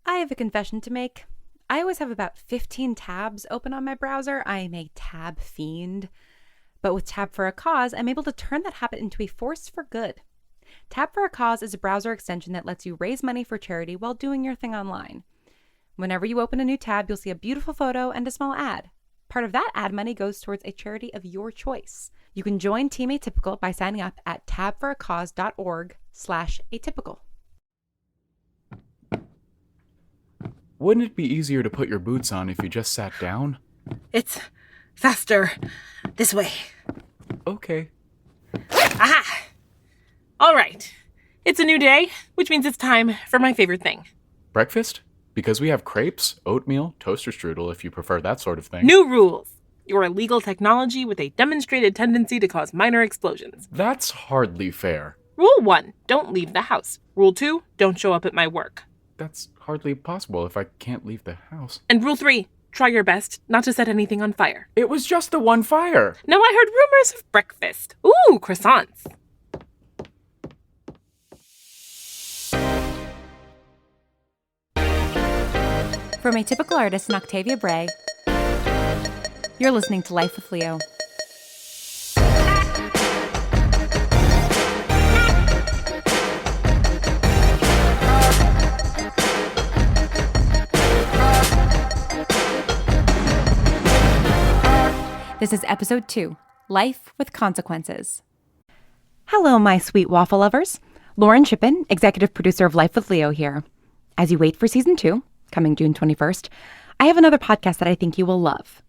I have a confession to make. I always have about 15 tabs open on my browser. I am a tab fiend. But with Tab for a Cause, I'm able to turn that habit into a force for good. Tab for a Cause is a browser extension that lets you raise money for charity while doing your thing online. Whenever you open a new tab, you'll see a beautiful photo and a small ad. Part of that ad money goes towards a charity of your choice. You can join Team Atypical by signing up at tabforacause.org/atypical. Wouldn't it be easier to put your boots on if you just sat down? It's faster this way. Okay. Aha! All right. It's a new day, which means it's time for my favorite thing. Breakfast? Because we have crepes, oatmeal, toaster strudel if you prefer that sort of thing. New rules. Your illegal technology with a demonstrated tendency to cause minor explosions. That's hardly fair. Rule 1, don't leave the house. Rule 2, don't show up at my work. That's hardly possible if I can't leave the house. And Rule 3, try your best not to set anything on fire. It was just the one fire. Now I heard rumors of breakfast. Ooh, croissants. From Atypical Artist and Octavia Bray, you're listening to Life with Leo. This is episode 2, Life with Consequences. Hello, my sweet waffle lovers. Lauren Shippen, executive producer of Life with Leo here. As you wait for season 2, coming June 21st, I have another podcast that I think you will love.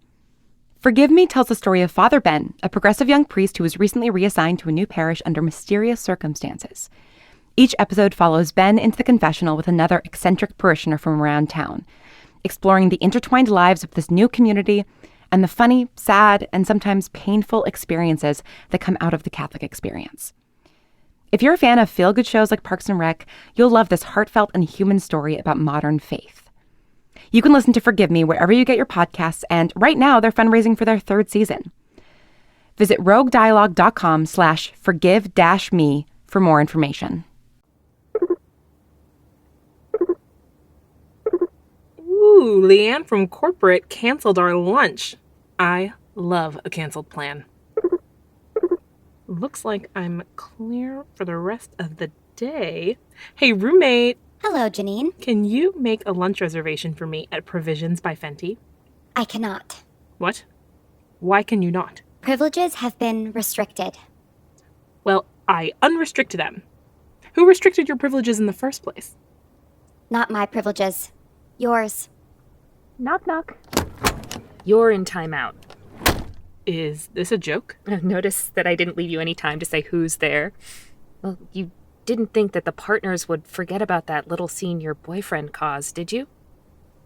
Forgive Me tells the story of Father Ben, a progressive young priest who was recently reassigned to a new parish under mysterious circumstances. Each episode follows Ben into the confessional with another eccentric parishioner from around town, exploring the intertwined lives of this new community and the funny, sad, and sometimes painful experiences that come out of the Catholic experience. If you're a fan of feel-good shows like Parks and Rec, you'll love this heartfelt and human story about modern faith. You can listen to Forgive Me wherever you get your podcasts, and right now they're fundraising for their 3rd season. Visit roguedialogue.com/forgive-me for more information. Ooh, Leanne from corporate canceled our lunch. I love a canceled plan. Looks like I'm clear for the rest of the day. Hey, roommate. Hello, Jeanine. Can you make a lunch reservation for me at Provisions by Fenty? I cannot. What? Why can you not? Privileges have been restricted. Well, I unrestricted them. Who restricted your privileges in the first place? Not my privileges. Yours. Knock, knock. You're in timeout. Is this a joke? Notice that I didn't leave you any time to say who's there. Well, you didn't think that the partners would forget about that little scene your boyfriend caused, did you?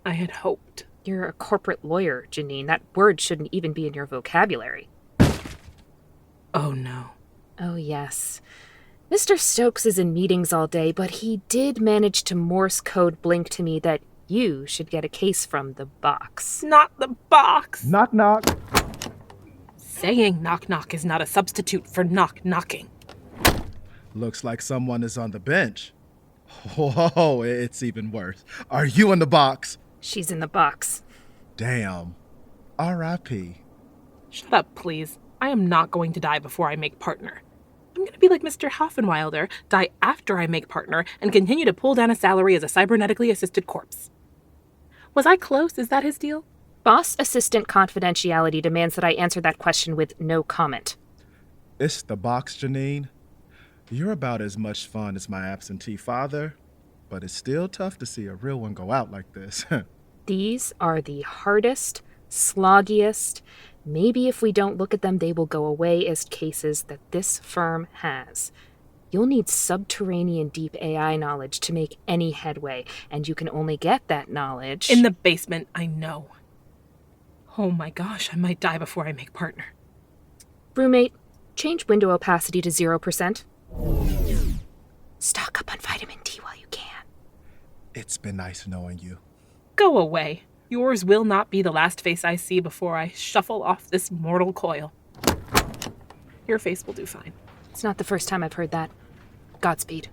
I had hoped. You're a corporate lawyer, Jeanine. That word shouldn't even be in your vocabulary. Oh, no. Oh, yes. Mr. Stokes is in meetings all day, but he did manage to Morse code blink to me that you should get a case from the box. Not the box. Knock, knock. Saying knock, knock is not a substitute for knock, knocking. Looks like someone is on the bench. Whoa, it's even worse. Are you in the box? She's in the box. Damn. R.I.P. Shut up, please. I am not going to die before I make partner. I'm going to be like Mr. Hoffenwilder, die after I make partner, and continue to pull down a salary as a cybernetically assisted corpse. Was I close? Is that his deal? Boss assistant confidentiality demands that I answer that question with no comment. It's the box, Jeanine. You're about as much fun as my absentee father, but it's still tough to see a real one go out like this. These are the hardest, sloggiest, maybe if we don't look at them, they will go away-ist cases that this firm has. You'll need subterranean deep AI knowledge to make any headway, and you can only get that knowledge... In the basement, I know. Oh my gosh, I might die before I make partner. Roommate, change window opacity to 0%. Stock up on vitamin D while you can. It's been nice knowing you. Go away. Yours will not be the last face I see before I shuffle off this mortal coil. Your face will do fine. It's not the first time I've heard that. Godspeed.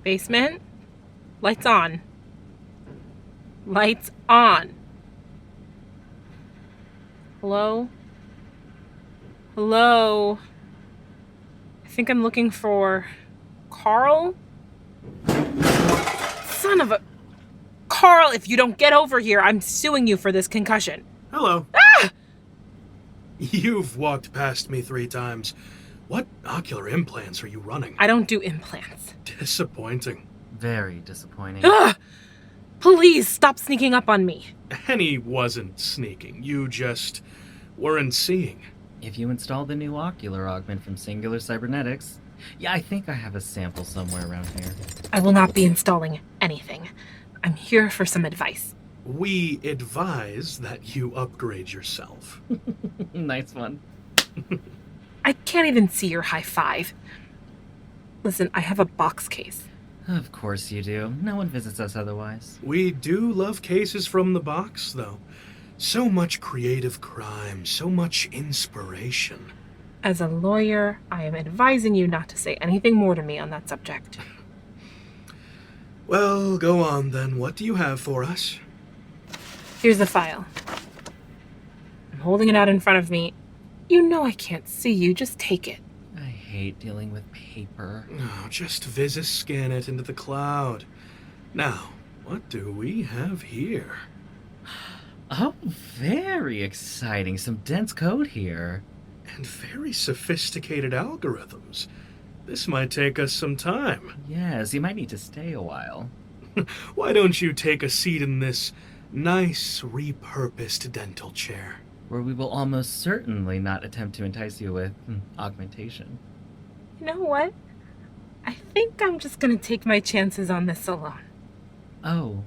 Basement? Lights on. Lights on. Hello? Hello? I think I'm looking for Carl? Son of a... Carl, if you don't get over here, I'm suing you for this concussion. Hello. You've walked past me 3 times. What ocular implants are you running? I don't do implants. Disappointing. Very disappointing. Ugh! Please stop sneaking up on me. Henny wasn't sneaking. You just weren't seeing. If you install the new ocular augment from Singular Cybernetics, yeah, I think I have a sample somewhere around here. I will not be installing anything. I'm here for some advice. We advise that you upgrade yourself. Nice one. I can't even see your high five. Listen, I have a box case. Of course you do. No one visits us otherwise. We do love cases from the box, though. So much creative crime, so much inspiration. As a lawyer, I am advising you not to say anything more to me on that subject. Well, go on then. What do you have for us? Here's the file. I'm holding it out in front of me. You know I can't see you. Just take it. I hate dealing with paper. No, just scan it into the cloud. Now, what do we have here? Oh, very exciting. Some dense code here. And very sophisticated algorithms. This might take us some time. Yes, you might need to stay a while. Why don't you take a seat in this nice, repurposed dental chair? Where we will almost certainly not attempt to entice you with augmentation. You know what? I think I'm just gonna take my chances on this alone. Oh,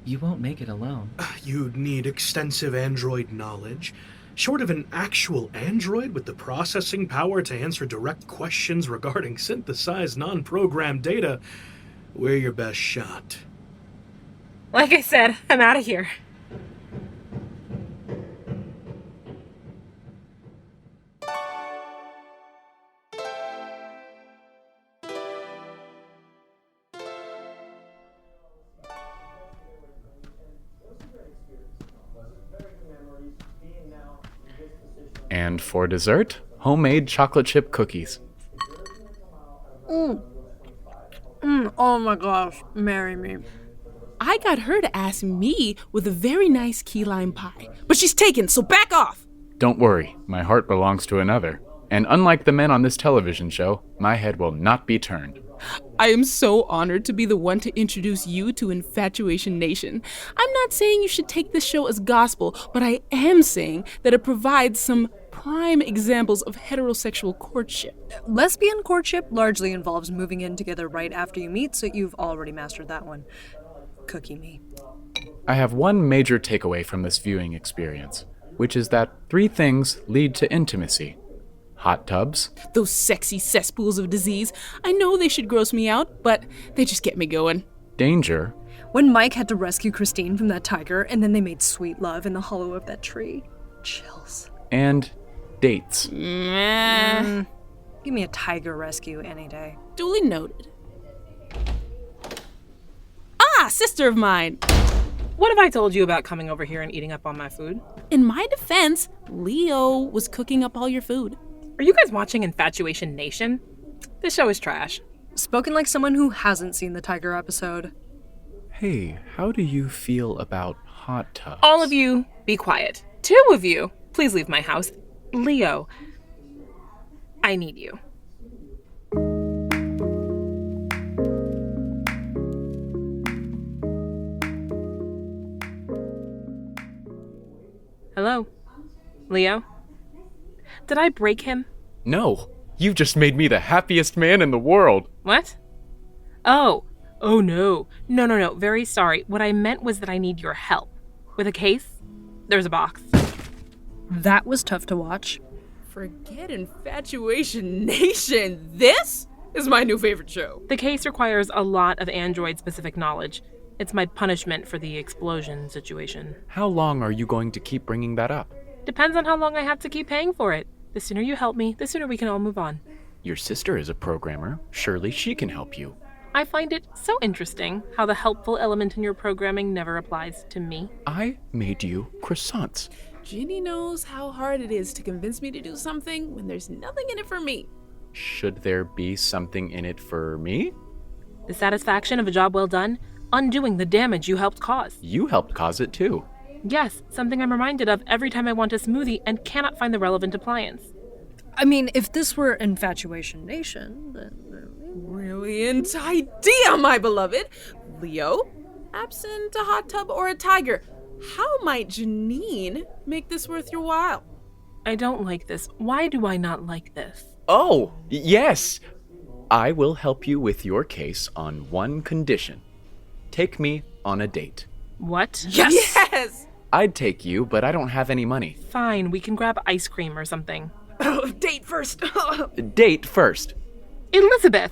you won't make it alone. You'd need extensive android knowledge. Short of an actual android with the processing power to answer direct questions regarding synthesized non-programmed data, we're your best shot. Like I said, I'm out of here. And for dessert, homemade chocolate chip cookies. Oh my gosh, marry me. I got her to ask me with a very nice key lime pie, but she's taken, so back off! Don't worry, my heart belongs to another. And unlike the men on this television show, my head will not be turned. I am so honored to be the one to introduce you to Infatuation Nation. I'm not saying you should take this show as gospel, but I am saying that it provides some prime examples of heterosexual courtship. Lesbian courtship largely involves moving in together right after you meet, so you've already mastered that one. Cookie me. I have one major takeaway from this viewing experience, which is that 3 things lead to intimacy. Hot tubs. Those sexy cesspools of disease. I know they should gross me out, but they just get me going. Danger. When Mike had to rescue Christine from that tiger, and then they made sweet love in the hollow of that tree. Chills. And dates. Give me a tiger rescue any day. Duly noted. Ah, sister of mine! What have I told you about coming over here and eating up on my food? In my defense, Leo was cooking up all your food. Are you guys watching Infatuation Nation? This show is trash. Spoken like someone who hasn't seen the tiger episode. Hey, how do you feel about hot tubs? All of you, be quiet. 2 of you, please leave my house. Leo, I need you. Hello? Leo? Did I break him? No, you've just made me the happiest man in the world. What? Oh no. No. Very sorry. What I meant was that I need your help. With a case? There's a box. That was tough to watch. Forget Infatuation Nation. This is my new favorite show. The case requires a lot of android-specific knowledge. It's my punishment for the explosion situation. How long are you going to keep bringing that up? Depends on how long I have to keep paying for it. The sooner you help me, the sooner we can all move on. Your sister is a programmer. Surely she can help you. I find it so interesting how the helpful element in your programming never applies to me. I made you croissants. Ginny knows how hard it is to convince me to do something when there's nothing in it for me. Should there be something in it for me? The satisfaction of a job well done, undoing the damage you helped cause. You helped cause it too. Yes, something I'm reminded of every time I want a smoothie and cannot find the relevant appliance. I mean, if this were Infatuation Nation, then... Brilliant idea, my beloved. Leo, absent a hot tub or a tiger, how might Jeanine make this worth your while? I don't like this. Why do I not like this? Oh, yes! I will help you with your case on one condition. Take me on a date. What? Yes! I'd take you, but I don't have any money. Fine, we can grab ice cream or something. Date first. Date first. Elizabeth!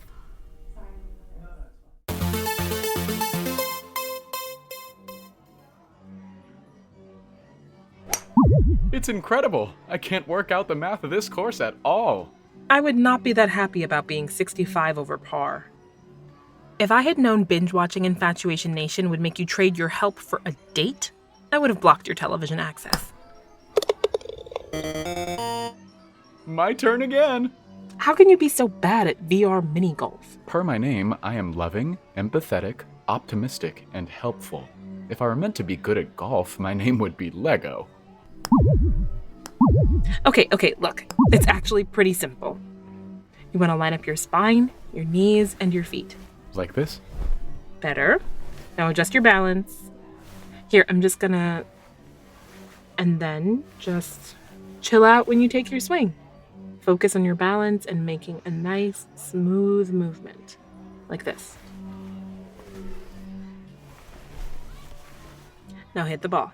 It's incredible. I can't work out the math of this course at all. I would not be that happy about being 65 over par. If I had known binge-watching Infatuation Nation would make you trade your help for a date, I would have blocked your television access. My turn again. How can you be so bad at VR mini-golf? Per my name, I am loving, empathetic, optimistic, and helpful. If I were meant to be good at golf, my name would be Lego. Okay, look. It's actually pretty simple. You want to line up your spine, your knees, and your feet. Like this? Better. Now adjust your balance. Here, I'm just gonna... And then just chill out when you take your swing. Focus on your balance and making a nice, smooth movement. Like this. Now hit the ball.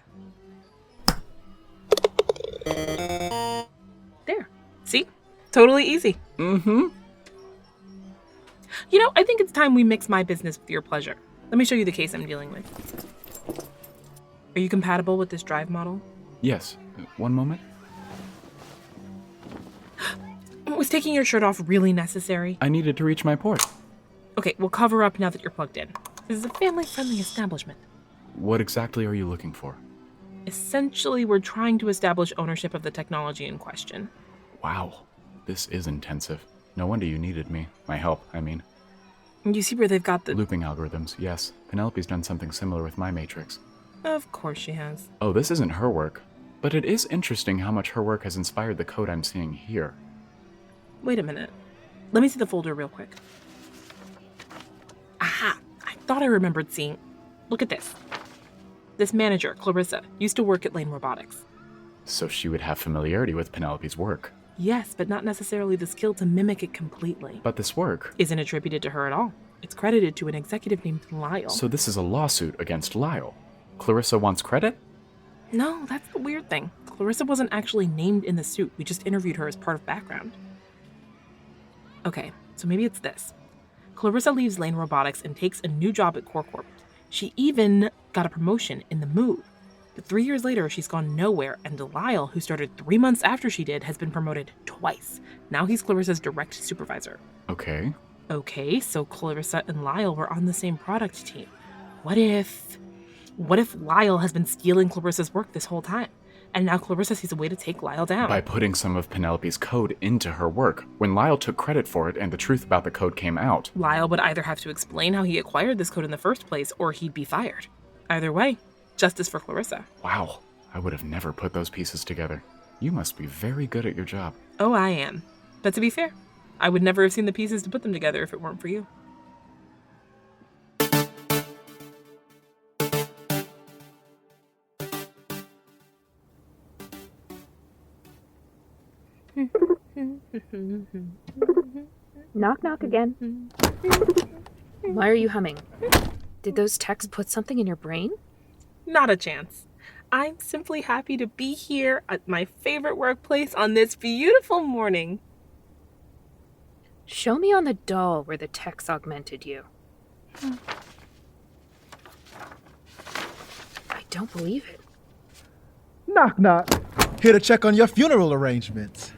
There. See? Totally easy. Mm-hmm. You know, I think it's time we mix my business with your pleasure. Let me show you the case I'm dealing with. Are you compatible with this drive model? Yes. One moment. Was taking your shirt off really necessary? I needed to reach my port. Okay, we'll cover up now that you're plugged in. This is a family-friendly establishment. What exactly are you looking for? Essentially, we're trying to establish ownership of the technology in question. Wow. This is intensive. No wonder you needed me. My help, I mean. You see where they've got the... Looping algorithms, yes. Penelope's done something similar with my matrix. Of course she has. Oh, this isn't her work. But it is interesting how much her work has inspired the code I'm seeing here. Wait a minute. Let me see the folder real quick. Aha! I thought I remembered seeing... Look at this. This manager, Clarissa, used to work at Lane Robotics. So she would have familiarity with Penelope's work. Yes, but not necessarily the skill to mimic it completely. But this work isn't attributed to her at all. It's credited to an executive named Lyle. So this is a lawsuit against Lyle. Clarissa wants credit? No, that's the weird thing. Clarissa wasn't actually named in the suit. We just interviewed her as part of background. Okay, so maybe it's this. Clarissa leaves Lane Robotics and takes a new job at CoreCorp. She even got a promotion in the move. But 3 years later, she's gone nowhere, and Lyle, who started 3 months after she did, has been promoted twice. Now he's Clarissa's direct supervisor. Okay. Okay, so Clarissa and Lyle were on the same product team. What if Lyle has been stealing Clarissa's work this whole time? And now Clarissa sees a way to take Lyle down. By putting some of Penelope's code into her work. When Lyle took credit for it and the truth about the code came out. Lyle would either have to explain how he acquired this code in the first place, or he'd be fired. Either way, justice for Clarissa. Wow, I would have never put those pieces together. You must be very good at your job. Oh, I am. But to be fair, I would never have seen the pieces to put them together if it weren't for you. Knock, knock again. Why are you humming? Did those texts put something in your brain? Not a chance. I'm simply happy to be here at my favorite workplace on this beautiful morning. Show me on the doll where the text augmented you. I don't believe it. Knock, knock. Here to check on your funeral arrangements.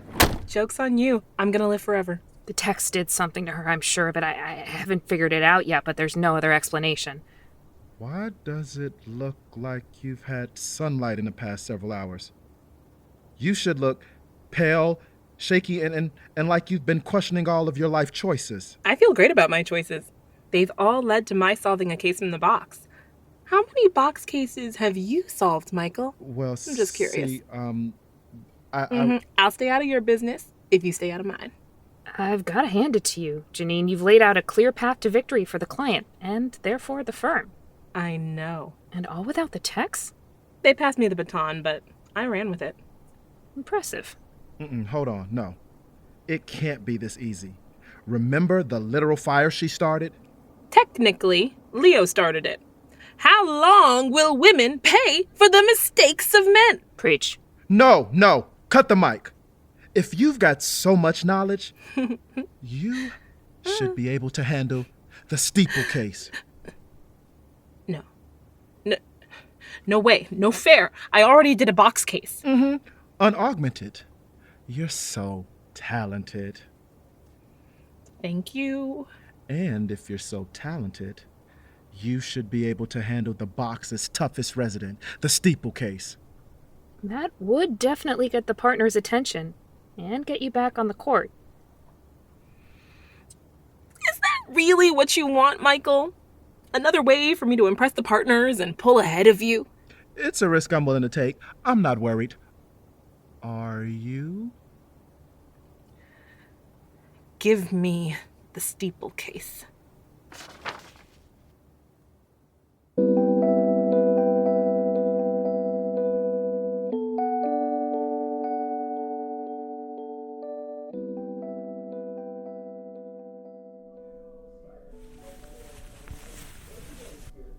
Joke's on you. I'm gonna live forever. The text did something to her, I'm sure, but I haven't figured it out yet, but there's no other explanation. Why does it look like you've had sunlight in the past several hours? You should look pale, shaky, and like you've been questioning all of your life choices. I feel great about my choices. They've all led to my solving a case from the box. How many box cases have you solved, Michael? Well, I'm just curious. See, I'll stay out of your business if you stay out of mine. I've got to hand it to you, Jeanine. You've laid out a clear path to victory for the client, and therefore the firm. I know. And all without the techs? They passed me the baton, but I ran with it. Impressive. Hold on, no. It can't be this easy. Remember the literal fire she started? Technically, Leo started it. How long will women pay for the mistakes of men? Preach. No, cut the mic. If you've got so much knowledge, you should be able to handle the steeple case. No way. No fair. I already did a box case. Unaugmented. You're so talented. Thank you. And if you're so talented, you should be able to handle the box's toughest resident, the steeple case. That would definitely get the partner's attention and get you back on the court. Is that really what you want, Michael? Another way for me to impress the partners and pull ahead of you? It's a risk I'm willing to take. I'm not worried. Are you? Give me the steeple case.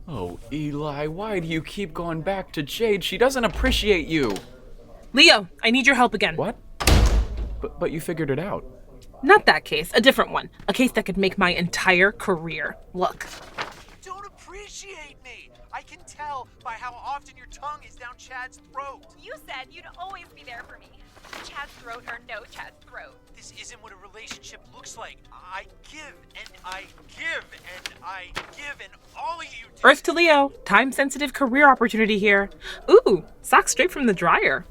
Oh, Eli, why do you keep going back to Jade? She doesn't appreciate you. Leo, I need your help again. What? But you figured it out. Not that case, a different one. A case that could make my entire career. Look. Don't appreciate me. I can tell by how often your tongue is down Chad's throat. You said you'd always be there for me. Chad's throat or no Chad's throat. This isn't what a relationship looks like. I give and I give and I give and all of you do. Earth to Leo. Time-sensitive career opportunity here. Ooh, socks straight from the dryer.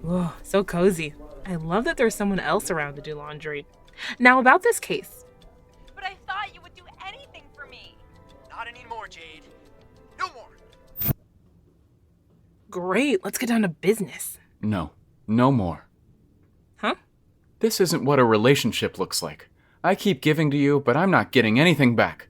Whoa, so cozy. I love that there's someone else around to do laundry. Now about this case. But I thought you would do anything for me. Not anymore, Jade. No more. Great, let's get down to business. No more. Huh? This isn't what a relationship looks like. I keep giving to you, but I'm not getting anything back.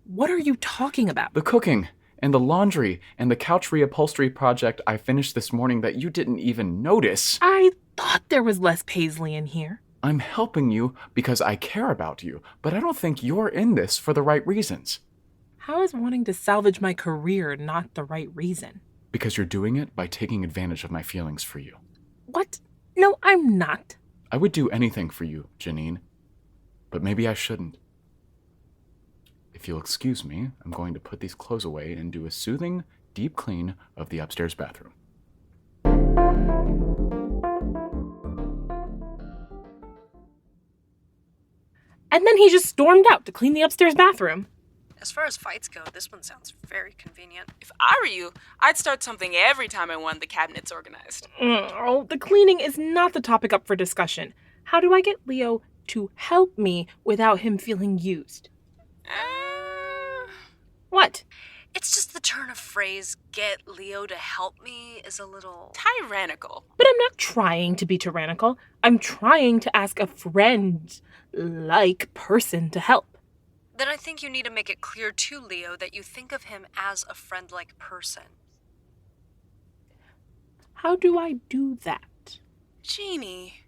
What are you talking about? The cooking, and the laundry, and the couch reupholstery project I finished this morning that you didn't even notice. I thought there was less Paisley in here. I'm helping you because I care about you, but I don't think you're in this for the right reasons. How is wanting to salvage my career not the right reason? Because you're doing it by taking advantage of my feelings for you. What? No, I'm not. I would do anything for you, Jeanine, but maybe I shouldn't. If you'll excuse me, I'm going to put these clothes away and do a soothing, deep clean of the upstairs bathroom. And then he just stormed out to clean the upstairs bathroom. As far as fights go, this one sounds very convenient. If I were you, I'd start something every time I wanted the cabinets organized. Oh, the cleaning is not the topic up for discussion. How do I get Leo to help me without him feeling used? What? It's just the turn of phrase, get Leo to help me, is a little tyrannical. But I'm not trying to be tyrannical. I'm trying to ask a friend-like person to help. Then I think you need to make it clear to Leo that you think of him as a friend-like person. How do I do that? Jeannie,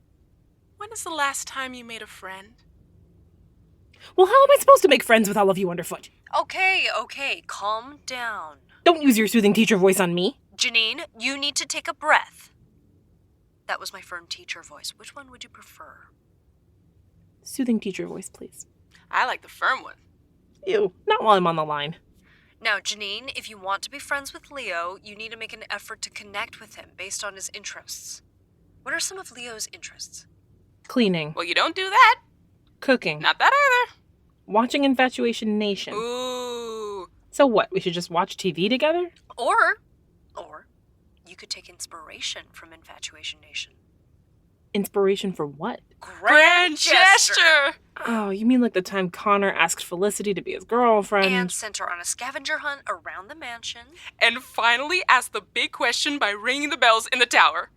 when is the last time you made a friend? Well, how am I supposed to make friends with all of you underfoot? Okay, calm down. Don't use your soothing teacher voice on me. Jeanine, you need to take a breath. That was my firm teacher voice. Which one would you prefer? Soothing teacher voice, please. I like the firm one. Ew, not while I'm on the line. Now, Jeanine, if you want to be friends with Leo, you need to make an effort to connect with him based on his interests. What are some of Leo's interests? Cleaning. Well, you don't do that. Cooking. Not that either. Watching Infatuation Nation. Ooh. So what, we should just watch TV together? Or you could take inspiration from Infatuation Nation. Inspiration for what? Grand gesture! Oh, you mean like the time Connor asked Felicity to be his girlfriend? And sent her on a scavenger hunt around the mansion. And finally asked the big question by ringing the bells in the tower.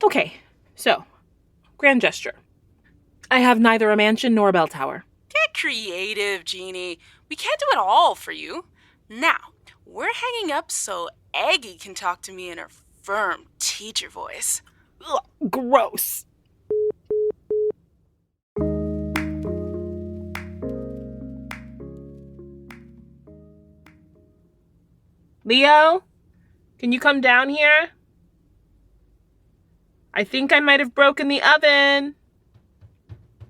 Okay, so, grand gesture. I have neither a mansion nor a bell tower. Get creative, Jeannie. We can't do it all for you. Now, we're hanging up so Aggie can talk to me in her firm teacher voice. Ugh, gross. Leo, can you come down here? I think I might have broken the oven.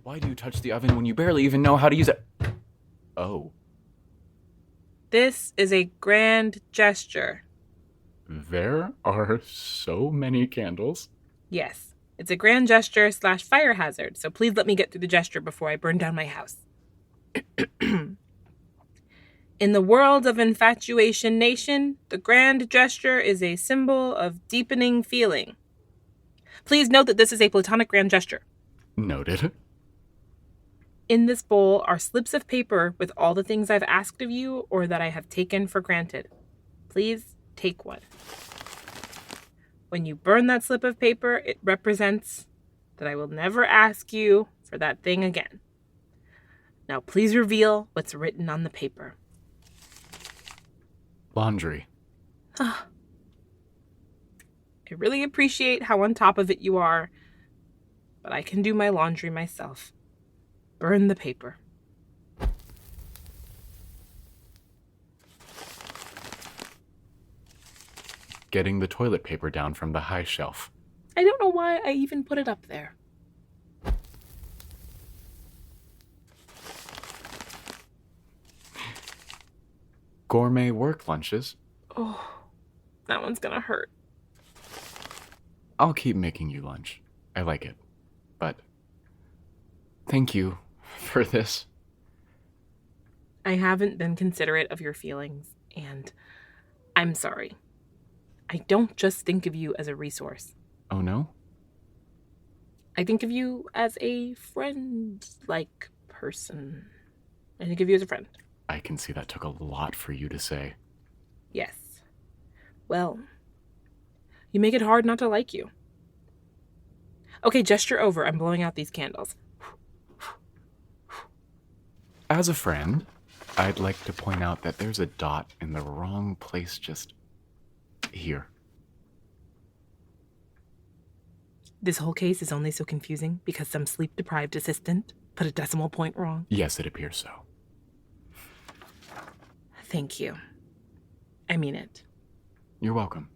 Why do you touch the oven when you barely even know how to use it? Oh. This is a grand gesture. There are so many candles. Yes, it's a grand gesture / fire hazard, so please let me get through the gesture before I burn down my house. In the world of Infatuation Nation, the grand gesture is a symbol of deepening feeling. Please note that this is a platonic grand gesture. Noted. In this bowl are slips of paper with all the things I've asked of you or that I have taken for granted. Please take one. When you burn that slip of paper, it represents that I will never ask you for that thing again. Now please reveal what's written on the paper. Laundry. I really appreciate how on top of it you are, but I can do my laundry myself. Burn the paper. Getting the toilet paper down from the high shelf. I don't know why I even put it up there. Gourmet work lunches. Oh, that one's gonna hurt. I'll keep making you lunch. I like it. But thank you for this. I haven't been considerate of your feelings, and I'm sorry. I don't just think of you as a resource. Oh no? I think of you as a friend-like person. I think of you as a friend. I can see that took a lot for you to say. Yes. Well, you make it hard not to like you. Okay, gesture over. I'm blowing out these candles. As a friend, I'd like to point out that there's a dot in the wrong place just here. This whole case is only so confusing because some sleep-deprived assistant put a decimal point wrong. Yes, it appears so. Thank you. I mean it. You're welcome.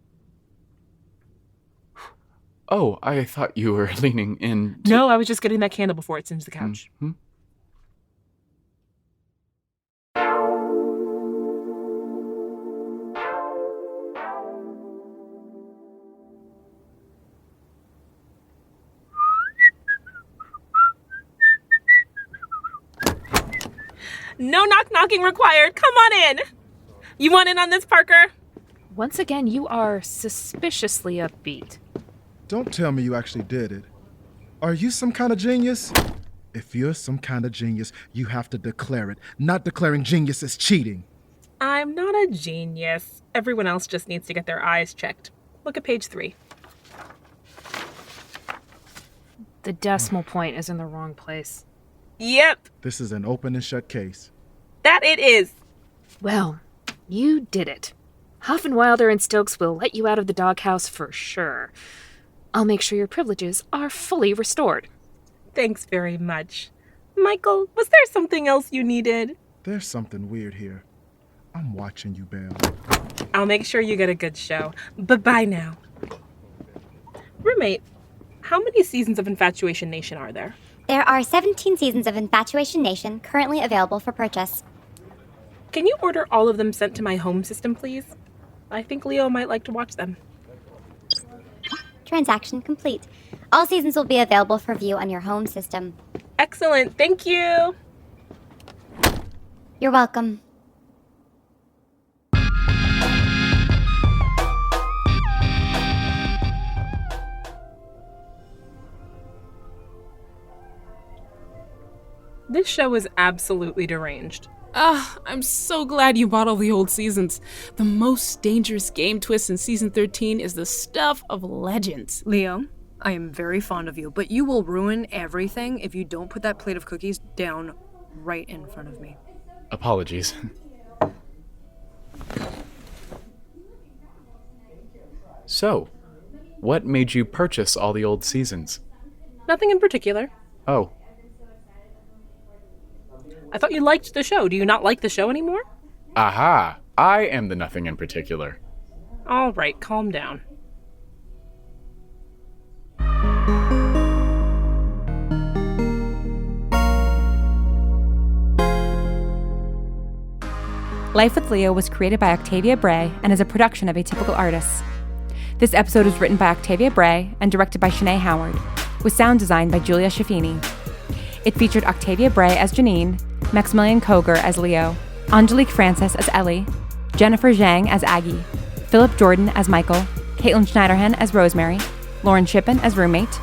Oh, I thought you were leaning in. No, I was just getting that candle before it singed the couch. Mm-hmm. No knock-knocking required. Come on in. You want in on this, Parker? Once again, you are suspiciously upbeat. Don't tell me you actually did it. Are you some kind of genius? If you're some kind of genius, you have to declare it. Not declaring genius is cheating. I'm not a genius. Everyone else just needs to get their eyes checked. Look at page 3. The decimal point is in the wrong place. Yep. This is an open and shut case. That it is. Well, you did it. Hoffenwilder and Stokes will let you out of the doghouse for sure. I'll make sure your privileges are fully restored. Thanks very much. Michael, was there something else you needed? There's something weird here. I'm watching you, Belle. I'll make sure you get a good show. Bye-bye now. Roommate, how many seasons of Infatuation Nation are there? There are 17 seasons of Infatuation Nation currently available for purchase. Can you order all of them sent to my home system, please? I think Leo might like to watch them. Transaction complete. All seasons will be available for view on your home system. Excellent. Thank you. You're welcome. This show is absolutely deranged. I'm so glad you bought all the old seasons. The most dangerous game twist in season 13 is the stuff of legends. Leo, I am very fond of you, but you will ruin everything if you don't put that plate of cookies down right in front of me. Apologies. So, what made you purchase all the old seasons? Nothing in particular. Oh, I thought you liked the show. Do you not like the show anymore? aha! I am the nothing in particular. All right, calm down. Life with Leo was created by Octavia Bray and is a production of Atypical Artists. This episode was written by Octavia Bray and directed by Shanae Howard, with sound design by Julia Schaffini. It featured Octavia Bray as Jeanine, Maximilian Koger as Leo, Angelique Francis as Ellie, Jennifer Zhang as Aggie, Philip Jordan as Michael, Caitlin Schneiderhan as Rosemary, Lauren Shippen as Roommate,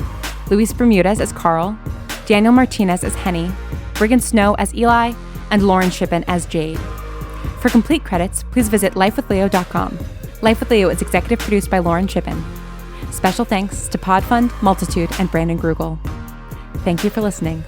Luis Bermudez as Carl, Daniel Martinez as Henny, Brigham Snow as Eli, and Lauren Shippen as Jade. For complete credits, please visit lifewithleo.com. Life with Leo is executive produced by Lauren Shippen. Special thanks to Podfund, Multitude, and Brandon Grugel. Thank you for listening.